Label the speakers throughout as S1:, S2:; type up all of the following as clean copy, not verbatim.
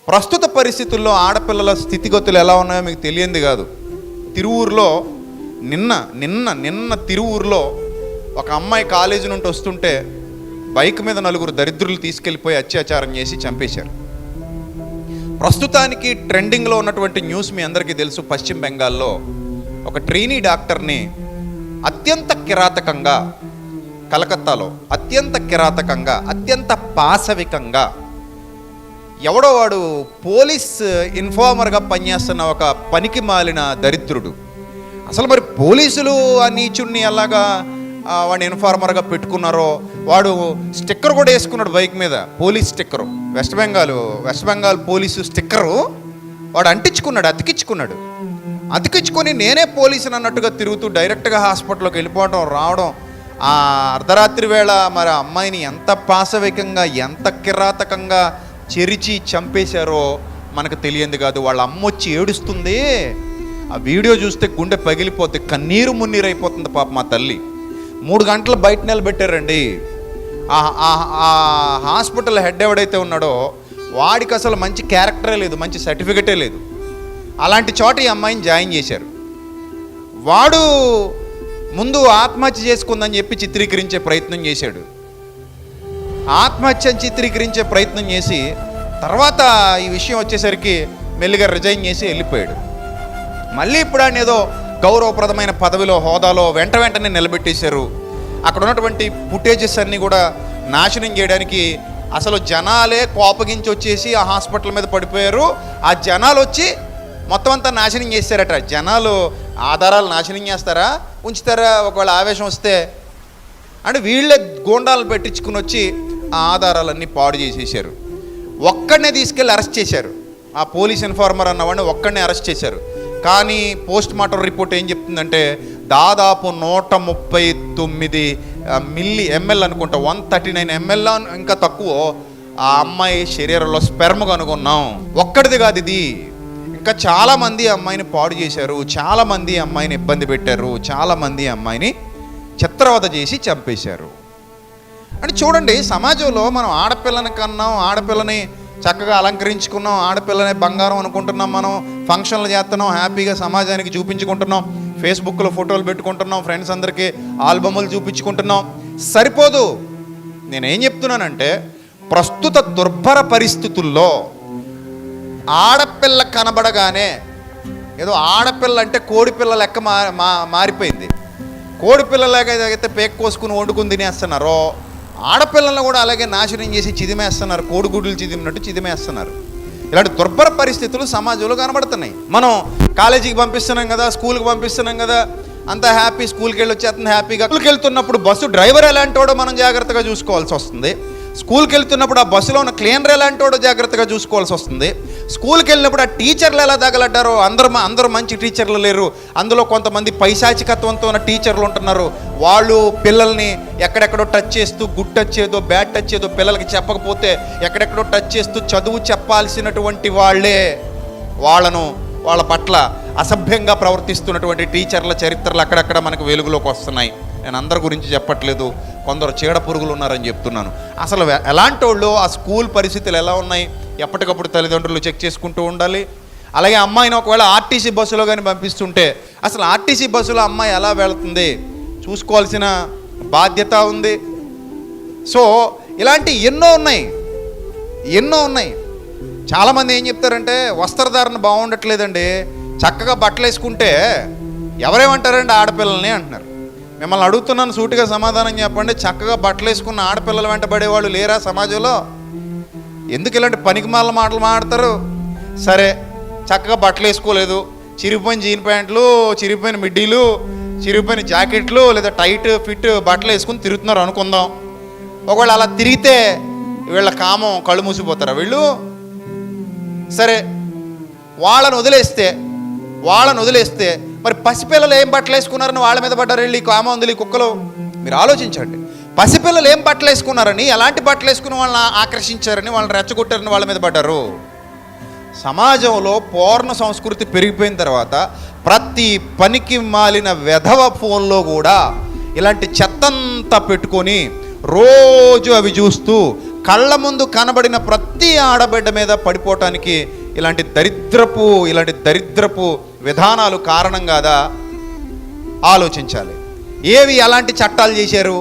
S1: ప్రస్తుత పరిస్థితుల్లో ఆడపిల్లల స్థితిగతులు ఎలా ఉన్నాయో మీకు తెలియంది కాదు. తిరువూరులో నిన్న తిరువూరులో ఒక అమ్మాయి కాలేజీ నుండి వస్తుంటే బైక్ మీద 4 దరిద్రులు తీసుకెళ్ళిపోయి అత్యాచారం చేసి చంపేశారు. ప్రస్తుతానికి ట్రెండింగ్లో ఉన్నటువంటి న్యూస్ మీ అందరికీ తెలుసు. పశ్చిమ బెంగాల్లో ఒక ట్రైనీ డాక్టర్ని అత్యంత కిరాతకంగా, కలకత్తాలో అత్యంత కిరాతకంగా, అత్యంత పాశవికంగా ఎవడో వాడు పోలీస్ ఇన్ఫార్మర్గా పనిచేస్తున్న ఒక పనికి మాలిన దరిద్రుడు. అసలు మరి పోలీసులు ఆ నీచుడిని ఎలాగా వాడిని ఇన్ఫార్మర్గా పెట్టుకున్నారో, వాడు స్టిక్కర్ కూడా వేసుకున్నాడు బైక్ మీద, police sticker, west Bengal police sticker వాడు అతికించుకొని నేనే పోలీసుని అన్నట్టుగా తిరుగుతూ డైరెక్ట్గా హాస్పిటల్లోకి వెళ్ళిపోవడం రావడం. ఆ అర్ధరాత్రి వేళ మరి అమ్మాయిని ఎంత పాశవికంగా, ఎంత కిరాతకంగా చెరిచి చంపేశారో మనకు తెలియంది కాదు. వాళ్ళ అమ్మ వచ్చి ఏడుస్తుంది. ఆ వీడియో చూస్తే గుండె పగిలిపోతే కన్నీరు మున్నీరైపోతుంది పాప మా తల్లి. 3 గంటలు బయట నిలబెట్టారండి. ఆ హాస్పిటల్ హెడ్ ఎవడైతే ఉన్నాడో వాడికి అసలు మంచి క్యారెక్టరే లేదు, మంచి సర్టిఫికెటే లేదు. అలాంటి చోట ఈ అమ్మాయిని జాయిన్ చేశారు. వాడు ముందు ఆత్మహత్య చేసుకుందని చెప్పి చిత్రీకరించే ప్రయత్నం చేశాడు. ఆత్మహత్యను చిత్రీకరించే ప్రయత్నం చేసి తర్వాత ఈ విషయం వచ్చేసరికి మెల్లిగా రిజైన్ చేసి వెళ్ళిపోయాడు. మళ్ళీ ఇప్పుడు ఆయన ఏదో గౌరవప్రదమైన పదవిలో, హోదాలో వెంటనే నిలబెట్టేశారు. అక్కడ ఉన్నటువంటి ఫుటేజెస్ అన్నీ కూడా నాశనం చేయడానికి అసలు జనాలే కోపగించి వచ్చేసి ఆ హాస్పిటల్ మీద పడిపోయారు. ఆ జనాలు వచ్చి మొత్తం అంతా నాశనం చేశారట. జనాలు ఆధారాలు నాశనం చేస్తారా, ఉంచుతారా? ఒకవేళ ఆవేశం వస్తే అంటే వీళ్ళే గోండాలు పెట్టించుకుని వచ్చి ఆ ఆధారాలన్నీ పాడు చేసేసారు. ఒక్కడనే తీసుకెళ్ళి అరెస్ట్ చేశారు. ఆ పోలీస్ ఇన్ఫార్మర్ అన్నవాడిని ఒక్కడనే అరెస్ట్ చేశారు. కానీ పోస్ట్ మార్టం రిపోర్ట్ ఏం చెప్తుందంటే దాదాపు 139 మిల్లీ ఎంఎల్ అనుకుంటా, 139 ml ఇంకా తక్కువ ఆ అమ్మాయి శరీరంలో స్పెర్మ్ కనుగొన్నాం. ఒక్కడిది కాదు ఇది, ఇంకా చాలామంది అమ్మాయిని పాడు చేశారు, చాలామంది అమ్మాయిని ఇబ్బంది పెట్టారు, చాలామంది అమ్మాయిని చిత్రవద చేసి చంపేశారు. అంటే చూడండి, సమాజంలో మనం ఆడపిల్లని కన్నాం, ఆడపిల్లని చక్కగా అలంకరించుకున్నాం, ఆడపిల్లనే బంగారం అనుకుంటున్నాం, మనం ఫంక్షన్లు చేస్తున్నాం, హ్యాపీగా సమాజానికి చూపించుకుంటున్నాం, ఫేస్బుక్లో ఫోటోలు పెట్టుకుంటున్నాం, ఫ్రెండ్స్ అందరికీ ఆల్బములు చూపించుకుంటున్నాం. సరిపోదు. నేనేం చెప్తున్నానంటే ప్రస్తుత దుర్భర పరిస్థితుల్లో ఆడపిల్ల కనబడగానే ఏదో ఆడపిల్ల అంటే కోడిపిల్ల లెక్క మారిపోయింది. కోడిపిల్లలాగైతే పేక్ కోసుకుని వండుకుని తినేస్తున్నారో ఆడపిల్లలను కూడా అలాగే నాశనం చేసి చిదిమేస్తున్నారు. కోడిగుడ్లు చిదిమినట్టు చిదిమేస్తున్నారు. ఇలాంటి దుర్భర పరిస్థితులు సమాజంలో కనబడుతున్నాయి. మనం కాలేజీకి పంపిస్తున్నాం కదా, స్కూల్కి పంపిస్తున్నాం కదా, అంతా హ్యాపీ, స్కూల్కి వెళ్ళి వచ్చేస్తుంది హ్యాపీగా. స్కూల్కి వెళ్తున్నప్పుడు బస్సు డ్రైవర్ ఎలాంటి వాడో మనం జాగ్రత్తగా చూసుకోవాల్సి వస్తుంది. స్కూల్కి వెళ్తున్నప్పుడు ఆ బస్సులో ఉన్న క్లీనర్ ఎలాంటి వాడో జాగ్రత్తగా చూసుకోవాల్సి వస్తుంది. స్కూల్కి వెళ్ళినప్పుడు ఆ టీచర్లు ఎలా తగలడ్డారో, అందరూ మంచి టీచర్లు లేరు, అందులో కొంతమంది పైశాచికత్వంతో ఉన్న టీచర్లు ఉంటున్నారు. వాళ్ళు పిల్లల్ని ఎక్కడెక్కడో టచ్ చేస్తూ, గుడ్ టచ్ ఏదో బ్యాడ్ టచ్ ఏదో పిల్లలకి చెప్పకపోతే ఎక్కడెక్కడో టచ్ చేస్తూ చదువు చెప్పాల్సినటువంటి వాళ్ళ పట్ల అసభ్యంగా ప్రవర్తిస్తున్నటువంటి టీచర్ల చరిత్రలు అక్కడక్కడ మనకు వెలుగులోకి వస్తున్నాయి. నేను అందరి గురించి చెప్పట్లేదు, కొందరు చీడ పురుగులు ఉన్నారని చెప్తున్నాను. అసలు ఎలాంటి వాళ్ళు, ఆ స్కూల్ పరిస్థితులు ఎలా ఉన్నాయి, ఎప్పటికప్పుడు తల్లిదండ్రులు చెక్ చేసుకుంటూ ఉండాలి. అలాగే అమ్మాయిని ఒకవేళ ఆర్టీసీ బస్సులో కానీ పంపిస్తుంటే అసలు ఆర్టీసీ బస్సులో అమ్మాయి ఎలా వెళుతుంది చూసుకోవాల్సిన బాధ్యత ఉంది. సో ఇలాంటి ఎన్నో ఉన్నాయి. చాలామంది ఏం చెప్తారంటే వస్త్రధారణ బాగుండట్లేదండి, చక్కగా బట్టలు వేసుకుంటే ఎవరేమంటారండి ఆడపిల్లల్ని అంటున్నారు. మిమ్మల్ని అడుగుతున్నాను, సూటిగా సమాధానం చెప్పండి. చక్కగా బట్టలు వేసుకున్న ఆడపిల్లల వెంట పడేవాళ్ళు లేరా సమాజంలో? ఎందుకు ఇలాంటి పనికిమాల మాటలు మాట్లాడతారు? సరే, చక్కగా బట్టలు వేసుకోలేదు, చిరిగిపోయిన జీన్ ప్యాంట్లు, చిరిగిపోయిన మిడ్డీలు, చిరిగిపోయిన జాకెట్లు లేదా టైట్ ఫిట్ బట్టలు వేసుకుని తిరుగుతున్నారు అనుకుందాం. ఒకవేళ అలా తిరిగితే వీళ్ళ కామం కళ్ళు మూసిపోతారా వీళ్ళు? సరే, వాళ్ళను వదిలేస్తే మరి పసిపిల్లలు ఏం బట్టలు వేసుకున్నారని వాళ్ళ మీద పడ్డారు వెళ్ళి కామందులు, కుక్కలు. మీరు ఆలోచించండి, పసిపిల్లలు ఏం బట్టలు వేసుకున్నారని, ఎలాంటి బట్టలు వేసుకుని వాళ్ళని ఆకర్షించారని, వాళ్ళని రెచ్చగొట్టారని వాళ్ళ మీద పడ్డారు. సమాజంలో పోర్ణ సంస్కృతి పెరిగిపోయిన తర్వాత ప్రతి పనికి మాలిన వెధవ ఫోన్లో కూడా ఇలాంటి చెత్తంతా పెట్టుకొని రోజు అవి చూస్తూ కళ్ళ ముందు కనబడిన ప్రతి ఆడబిడ్డ మీద పడిపోవటానికి ఇలాంటి దరిద్రపు విధానాలు కారణం కాదా? ఆలోచించాలి. ఏవి అలాంటి చట్టాలు చేశారు?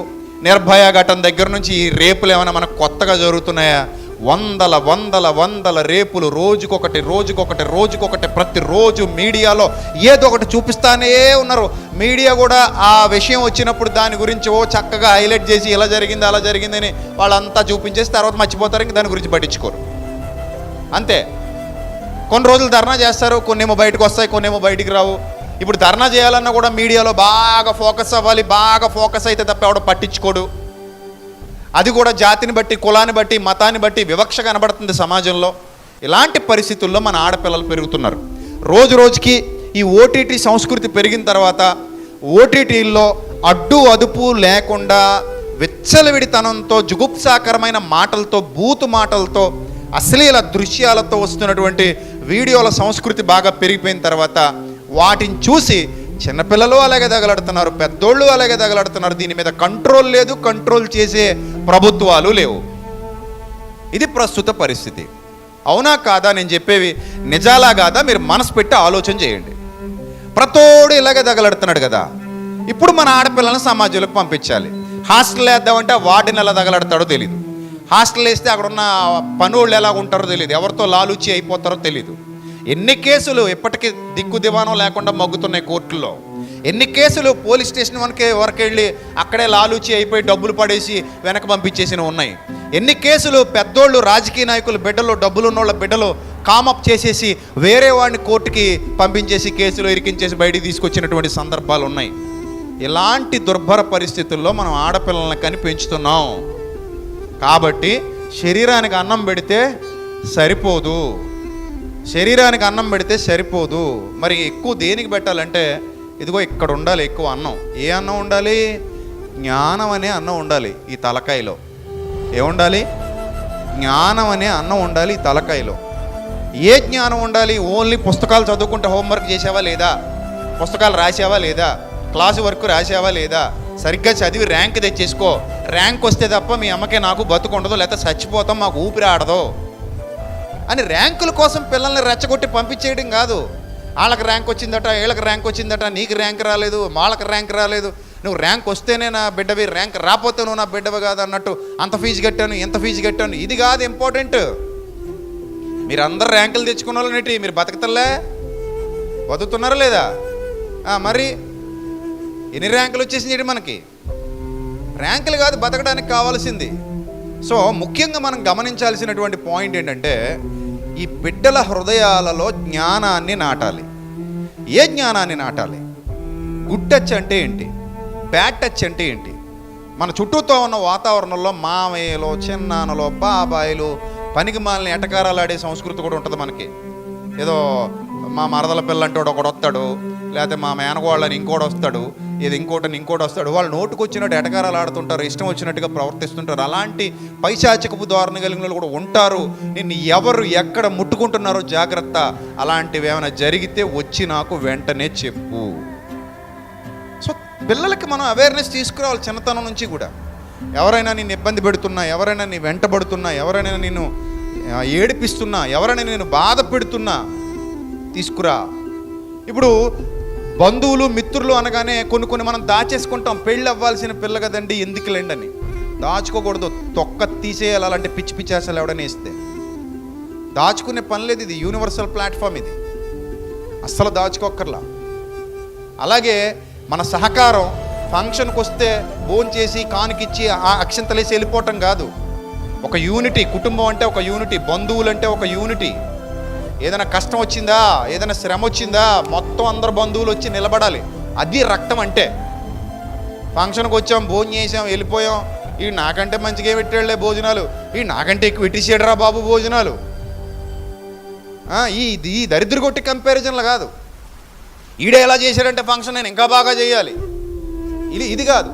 S1: నిర్భయ ఘటన దగ్గర నుంచి ఈ రేపులు ఏమైనా మనకు కొత్తగా జరుగుతున్నాయా? వందల రేపులు, రోజుకొకటి ప్రతిరోజు మీడియాలో ఏదో ఒకటి చూపిస్తానే ఉన్నారు. మీడియా కూడా ఆ విషయం వచ్చినప్పుడు దాని గురించి చక్కగా హైలైట్ చేసి ఇలా జరిగింది అలా జరిగిందని వాళ్ళంతా చూపించేసి తర్వాత మర్చిపోతారు, ఇంక దాని గురించి పట్టించుకోరు. అంతే. కొన్ని రోజులు ధర్నా చేస్తారు, కొన్నేమో బయటకు వస్తాయి, కొన్నేమో బయటికి రావు. ఇప్పుడు ధర్నా చేయాలన్నా కూడా మీడియాలో బాగా ఫోకస్ అవ్వాలి, బాగా ఫోకస్ అయితే తప్ప ఎవడో పట్టించుకోడు. అది కూడా జాతిని బట్టి, కులాన్ని బట్టి, మతాన్ని బట్టి వివక్ష కనబడుతుంది సమాజంలో. ఇలాంటి పరిస్థితుల్లో మన ఆడపిల్లలు పెరుగుతున్నారు. రోజుకి ఈ ఓటీటీ సంస్కృతి పెరిగిన తర్వాత ఓటీటీల్లో అడ్డు అదుపు లేకుండా విచ్చలవిడితనంతో, జుగుప్సాకరమైన మాటలతో, బూతు మాటలతో, అశ్లీల దృశ్యాలతో వస్తున్నటువంటి వీడియోల సంస్కృతి బాగా పెరిగిపోయిన తర్వాత వాటిని చూసి చిన్నపిల్లలు అలాగే తగలడుతున్నారు, పెద్దోళ్ళు అలాగే తగలడుతున్నారు. దీని మీద కంట్రోల్ లేదు, కంట్రోల్ చేసే ప్రభుత్వాలు లేవు. ఇది ప్రస్తుత పరిస్థితి. అవునా కాదా? నేను చెప్పేవి నిజాలా కాదా? మీరు మనసు పెట్టి ఆలోచన చేయండి. ప్రతోడు ఇలాగే తగలడుతున్నాడు కదా. ఇప్పుడు మన ఆడపిల్లలను సమాజంలోకి పంపించాలి. హాస్టల్ వేద్దామంటే వార్డెన్ ఎలా తగలడతాడో తెలియదు. హాస్టల్ వేస్తే అక్కడ ఉన్న పనులు ఎలా ఉంటారో తెలియదు, ఎవరితో లాలూచి అయిపోతారో తెలియదు. ఎన్ని కేసులు ఇప్పటికీ దిక్కు దివానం లేకుండా మగ్గుతున్నాయి కోర్టుల్లో. ఎన్ని కేసులు పోలీస్ స్టేషన్ వరకు వెళ్ళి అక్కడే లాలూచి అయిపోయి డబ్బులు పడేసి వెనక పంపించేసినవి ఉన్నాయి. ఎన్ని కేసులు పెద్దోళ్ళు, రాజకీయ నాయకులు బిడ్డలు, డబ్బులున్నోళ్ళ బిడ్డలు కామప్ చేసేసి వేరే వాడిని కోర్టుకి పంపించేసి కేసులు ఇరికించేసి బయటికి తీసుకొచ్చినటువంటి సందర్భాలు ఉన్నాయి. ఇలాంటి దుర్భర పరిస్థితుల్లో మనం ఆడపిల్లల్ని కని పెంచుతున్నాం. కాబట్టి శరీరానికి అన్నం పెడితే సరిపోదు, మరి ఎక్కువ దేనికి పెట్టాలంటే ఇదిగో ఇక్కడ ఉండాలి ఎక్కువ అన్నం. ఏ అన్నం ఉండాలి? జ్ఞానం అనే అన్నం ఉండాలి ఈ తలకాయలో. ఏముండాలి? జ్ఞానం అనే అన్నం ఉండాలి ఈ తలకాయలో. ఏ జ్ఞానం ఉండాలి? ఓన్లీ పుస్తకాలు చదువుకుంటే హోంవర్క్ చేసావా లేదా? పుస్తకాలు రాసావా లేదా? క్లాసు వర్క్ రాసావా లేదా? సరిగ్గా చదివి ర్యాంక్ తెచ్చేసుకో. ర్యాంక్ వస్తే తప్ప మీ అమ్మకే నాకు బతుకు ఉండదు, లేకపోతే చచ్చిపోతాం, మాకు ఊపిరి ఆడదు అని ర్యాంకుల కోసం పిల్లల్ని రెచ్చగొట్టి పంపించేయడం కాదు. వాళ్ళకి ర్యాంక్ వచ్చిందట, వీళ్ళకి ర్యాంక్ వచ్చిందట, నీకు ర్యాంక్ రాలేదు, వాళ్ళకి ర్యాంక్ రాలేదు, నువ్వు ర్యాంక్ వస్తేనే నా బిడ్డవి, ర్యాంక్ రాకపోతే నువ్వు నా బిడ్డవి కాదు అన్నట్టు అంత ఫీజు కట్టాను, ఎంత ఫీజు కట్టాను. ఇది కాదు ఇంపార్టెంట్. మీరు అందరు ర్యాంకులు తెచ్చుకున్న వాళ్ళనేటి మీరు బతుకుతలే, బతుకుతున్నారా లేదా? మరి ఎన్ని ర్యాంకులు వచ్చేసింది మనకి? ర్యాంకులు కాదు బతకడానికి కావాల్సింది. సో ముఖ్యంగా మనం గమనించాల్సినటువంటి పాయింట్ ఏంటంటే ఈ బిడ్డల హృదయాలలో జ్ఞానాన్ని నాటాలి. ఏ జ్ఞానాన్ని నాటాలి? గుడ్ టచ్ అంటే ఏంటి? బ్యాడ్ టచ్ అంటే ఏంటి? మన చుట్టూతో ఉన్న వాతావరణంలో మామయ్యలు, చిన్నాన్నలు, బాబాయిలు, పనికి మాలిన ఎటకారాలు ఆడే సంస్కృతి కూడా ఉంటుంది మనకి. ఏదో మా మరదల పిల్లంటే ఒకడు వస్తాడు, లేకపోతే మా మేనగోళ్ళని ఇంకోటి వస్తాడు, ఇది ఇంకోటి వస్తాడు. వాళ్ళు నోటుకు వచ్చినట్టు ఎటకారాలు ఆడుతుంటారు, ఇష్టం వచ్చినట్టుగా ప్రవర్తిస్తుంటారు. అలాంటి పైశాచికపు ధోరణి కలిగిన వాళ్ళు కూడా ఉంటారు. నిన్ను ఎవరు ఎక్కడ ముట్టుకుంటున్నారో జాగ్రత్త. అలాంటివి ఏమైనా జరిగితే వచ్చి నాకు వెంటనే చెప్పు. సో పిల్లలకి మనం అవేర్నెస్ తీసుకురావాలి చిన్నతనం నుంచి కూడా. ఎవరైనా నిన్ను ఇబ్బంది పెడుతున్నా, ఎవరైనా నీ వెంటబడుతున్నా, ఎవరైనా నిన్ను ఏడిపిస్తున్నా, ఎవరైనా నేను బాధ పెడుతున్నా తీసుకురా. ఇప్పుడు బంధువులు, మిత్రులు అనగానే కొన్ని మనం దాచేసుకుంటాం. పెళ్ళి అవ్వాల్సిన పిల్ల కదండి ఎందుకులేండి అని. దాచుకోకూడదు, తొక్క తీసేయాలి. అలాంటి పిచ్చి పిచ్చేసాలు ఎవడనే ఇస్తే దాచుకునే పని లేదు. ఇది యూనివర్సల్ ప్లాట్ఫామ్, ఇది అస్సలు దాచుకోక్కర్లా. అలాగే మన సహకారం ఫంక్షన్కి వస్తే భోంచేసి కానుకిచ్చి ఆ అక్షంతలేసి వెళ్ళిపోవటం కాదు. ఒక యూనిటీ. కుటుంబం అంటే ఒక యూనిటీ, బంధువులు అంటే ఒక యూనిటీ. ఏదైనా కష్టం వచ్చిందా, ఏదైనా శ్రమ వచ్చిందా, మొత్తం అందరు బంధువులు వచ్చి నిలబడాలి. అది రక్తం అంటే. ఫంక్షన్కి వచ్చాం, భోజనం చేసాం, వెళ్ళిపోయాం. ఈ నాకంటే మంచిగా పెట్టాడులే భోజనాలు, ఈ నాకంటే ఎక్కువ పెట్టేసాడురా బాబు భోజనాలు. ఈ దరిద్ర కొట్టి కంపారిజన్లు కాదు. ఈడే ఎలా చేశాడంటే ఫంక్షన్ నేను ఇంకా బాగా చేయాలి, ఇది కాదు.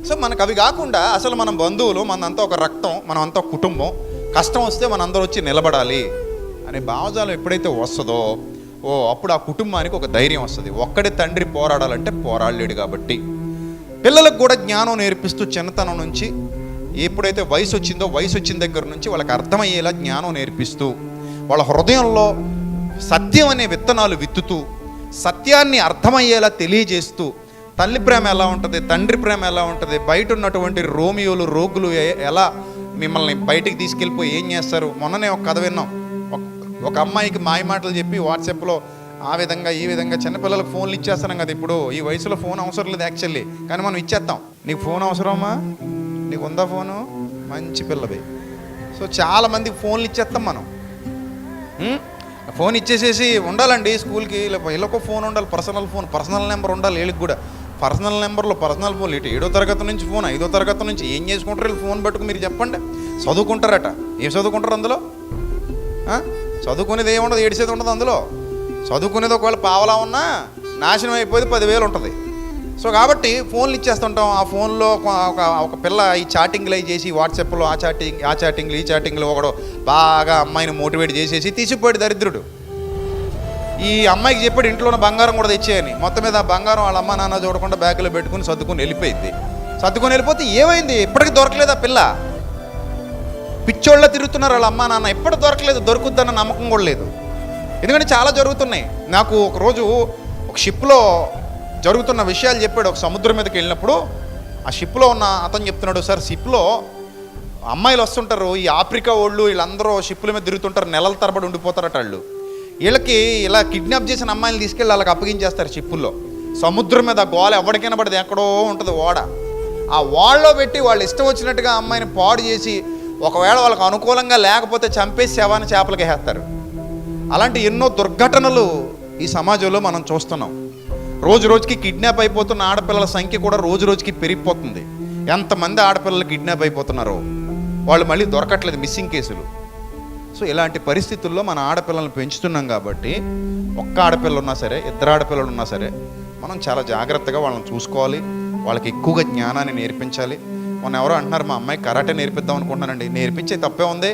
S1: సో మనకు అవి కాకుండా అసలు మనం బంధువులు, మనంతా ఒక రక్తం, మనమంతా ఒక కుటుంబం. కష్టం వస్తే మనందరూ వచ్చి నిలబడాలి అనే భావజాలం ఎప్పుడైతే వస్తుందో అప్పుడు ఆ కుటుంబానికి ఒక ధైర్యం వస్తుంది. ఒక్కడే తండ్రి పోరాడాలంటే పోరాడలేడు. కాబట్టి పిల్లలకు కూడా జ్ఞానం నేర్పిస్తూ చిన్నతనం నుంచి ఎప్పుడైతే వయసు వచ్చిన దగ్గర నుంచి వాళ్ళకి అర్థమయ్యేలా జ్ఞానం నేర్పిస్తూ, వాళ్ళ హృదయంలో సత్యం అనే విత్తనాలు విత్తుతూ, సత్యాన్ని అర్థమయ్యేలా తెలియజేస్తూ, తల్లి ప్రేమ ఎలా ఉంటుంది, తండ్రి ప్రేమ ఎలా ఉంటుంది, బయట ఉన్నటువంటి రోమియోలు రోగులు ఎలా మిమ్మల్ని బయటికి తీసుకెళ్ళిపోయి ఏం చేస్తారు. మొన్ననే ఒక కథ విన్నాం. ఒక అమ్మాయికి మాయ మాటలు చెప్పి వాట్సాప్లో ఆ విధంగా ఈ విధంగా, చిన్నపిల్లలకు ఫోన్లు ఇచ్చేస్తున్నాం కదా ఇప్పుడు. ఈ వయసులో ఫోన్ అవసరం లేదు యాక్చువల్లీ, కానీ మనం ఇచ్చేస్తాం. నీకు ఫోన్ అవసరమా, నీకు ఉందా ఫోను, మంచి పిల్లవి. సో చాలామందికి ఫోన్లు ఇచ్చేస్తాం మనం. ఫోన్ ఇచ్చేసేసి ఉండాలండి స్కూల్కి, వీళ్ళకో ఫోన్ ఉండాలి, పర్సనల్ నెంబర్ ఉండాలి వీళ్ళకి కూడా. పర్సనల్ నెంబర్లో పర్సనల్ ఫోన్ ఇటు 7వ తరగతి నుంచి ఫోన్, 5వ తరగతి నుంచి ఏం చేసుకుంటారు వీళ్ళు ఫోన్ పట్టుకు? మీరు చెప్పండి. చదువుకుంటారట, ఏం చదువుకుంటారు అందులో? చదువుకునేది ఏముండదు, ఏడిసేది ఉండదు అందులో. చదువుకునేది ఒకవేళ పావలా ఉన్నా నాశనం అయిపోయింది, 10,000 ఉంటుంది. సో కాబట్టి ఫోన్లు ఇచ్చేస్తుంటాం. ఆ ఫోన్లో ఒక పిల్ల ఈ చాటింగ్లు అవి చేసి వాట్సాప్లో ఆ చాటింగ్లు ఈ చాటింగ్లు ఒకడు బాగా అమ్మాయిని మోటివేట్ చేసేసి తీసిపోయాడు దరిద్రుడు. ఈ అమ్మాయికి చెప్పాడు ఇంట్లో ఉన్న బంగారం కూడా తెచ్చేయని. మొత్తం మీద ఆ బంగారం వాళ్ళ అమ్మ నాన్న చూడకుండా బ్యాగులో పెట్టుకుని సర్దుకుని వెళ్ళిపోయింది. సర్దుకొని వెళ్ళిపోతే ఏమైంది, ఇప్పటికీ దొరకలేదు ఆ పిల్ల. పిచ్చోళ్ళ తిరుగుతున్నారు వాళ్ళ అమ్మ నాన్న, ఎప్పుడు దొరకలేదు, దొరుకుద్దన్న నమ్మకం కూడా లేదు. ఎందుకంటే చాలా జరుగుతున్నాయి. నాకు ఒకరోజు ఒక షిప్లో జరుగుతున్న విషయాలు చెప్పాడు. ఒక సముద్రం మీదకి వెళ్ళినప్పుడు ఆ షిప్లో ఉన్న అతను చెప్తున్నాడు, సార్ షిప్లో అమ్మాయిలు వస్తుంటారు, ఈ ఆఫ్రికా వాళ్ళు వీళ్ళందరూ షిప్పుల మీద తిరుగుతుంటారు, నెలల తరబడి ఉండిపోతారట వాళ్ళు. వీళ్ళకి ఇలా కిడ్నాప్ చేసిన అమ్మాయిలు తీసుకెళ్ళి వాళ్ళకి అప్పగించేస్తారు షిప్పుల్లో. సముద్రం మీద గోల ఎవరికైనా పడితే ఎక్కడో ఉంటుంది ఓడ. ఆ ఓడలో పెట్టి వాళ్ళు ఇష్టం వచ్చినట్టుగా అమ్మాయిని పాడు చేసి, ఒకవేళ వాళ్ళకి అనుకూలంగా లేకపోతే చంపేసి శవాన్ని చేపలకి వేస్తారు. అలాంటి ఎన్నో దుర్ఘటనలు ఈ సమాజంలో మనం చూస్తున్నాం. రోజు రోజుకి కిడ్నాప్ అయిపోతున్న ఆడపిల్లల సంఖ్య కూడా రోజు రోజుకి పెరిగిపోతుంది. ఎంతమంది ఆడపిల్లలు కిడ్నాప్ అయిపోతున్నారో, వాళ్ళు మళ్ళీ దొరకట్లేదు, మిస్సింగ్ కేసులు. సో ఇలాంటి పరిస్థితుల్లో మన ఆడపిల్లలను పెంచుతున్నాం కాబట్టి, ఒక్క ఆడపిల్ల ఉన్నా సరే, 2 ఆడపిల్లలు ఉన్నా సరే, మనం చాలా జాగ్రత్తగా వాళ్ళని చూసుకోవాలి. వాళ్ళకి ఎక్కువగా జ్ఞానాన్ని నేర్పించాలి. మొన్న ఎవరో అంటున్నారు, మా అమ్మాయి కరాటే నేర్పిద్దాం అనుకుంటున్నానండి. నేర్పించే తప్పే ఉంది?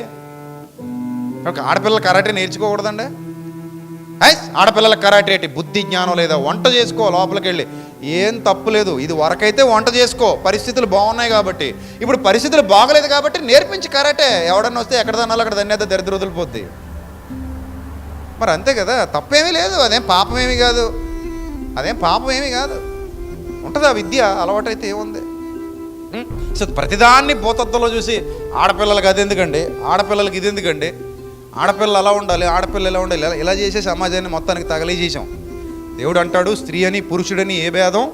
S1: ఒక ఆడపిల్లలు కరాటే నేర్చుకోకూడదండి? ఆడపిల్లల కరాటే ఏంటి, బుద్ధి జ్ఞానం లేదా? వంట చేసుకో లోపలికి వెళ్ళి, ఏం తప్పు లేదు. ఇది వరకైతే వంట చేసుకో, పరిస్థితులు బాగున్నాయి కాబట్టి. ఇప్పుడు పరిస్థితులు బాగలేదు కాబట్టి నేర్పించి కరాటే. ఎవడన్నా వస్తే ఎక్కడ తన్నాలో అక్కడ దన్నేదో దరిద్ర వదిలిపోద్ది. మరి అంతే కదా, తప్పేమీ లేదు, అదేం పాపమేమీ కాదు, ఉంటుంది ఆ విద్య అలవాటైతే ఏముంది. సో ప్రతిదాన్ని భూతత్వంలో చూసి ఆడపిల్లలకి అది ఎందుకండి, ఆడపిల్లలకి ఇది ఎందుకండి, ఆడపిల్ల అలా ఉండాలి, ఆడపిల్ల ఎలా ఉండాలి, ఇలా చేసే సమాజాన్ని మొత్తానికి తగలేసేసాం. దేవుడు అంటాడు, స్త్రీ అని పురుషుడని ఏ భేదం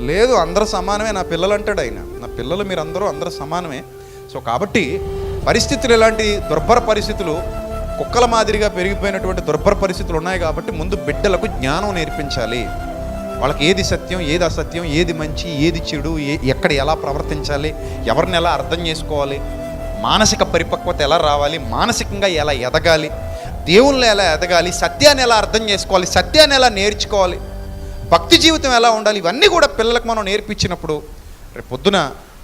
S1: లేదు, అందరూ సమానమే నా పిల్లలు అంటాడు ఆయన. నా పిల్లలు అందరూ సమానమే. సో కాబట్టి పరిస్థితులు ఎలాంటి దుర్భర పరిస్థితులు, కుక్కల మాదిరిగా పెరిగిపోయినటువంటి దుర్భర పరిస్థితులు ఉన్నాయి కాబట్టి ముందు బిడ్డలకు జ్ఞానం నేర్పించాలి. వాళ్ళకి ఏది సత్యం, ఏది అసత్యం, ఏది మంచి, ఏది చెడు, ఎక్కడ ఎలా ప్రవర్తించాలి, ఎవరిని ఎలా అర్థం చేసుకోవాలి, మానసిక పరిపక్వత ఎలా రావాలి, మానసికంగా ఎలా ఎదగాలి, దేవుళ్ళు ఎలా ఎదగాలి, సత్యాన్ని ఎలా అర్థం చేసుకోవాలి, సత్యాన్ని ఎలా నేర్చుకోవాలి, భక్తి జీవితం ఎలా ఉండాలి, ఇవన్నీ కూడా పిల్లలకు మనం నేర్పించినప్పుడు రేపు పొద్దున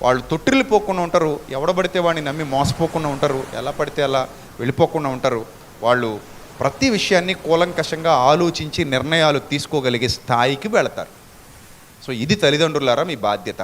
S1: వాళ్ళు తొట్టిల్లిపోకుండా ఉంటారు. ఎవడబడితే వాడిని నమ్మి మోసపోకుండా ఉంటారు, ఎలా పడితే అలా వెళ్ళిపోకుండా ఉంటారు. వాళ్ళు ప్రతి విషయాన్ని కూలంకషంగా ఆలోచించి నిర్ణయాలు తీసుకోగలిగే స్థాయికి వెళతారు. సో ఇది తల్లిదండ్రులారా మీ బాధ్యత.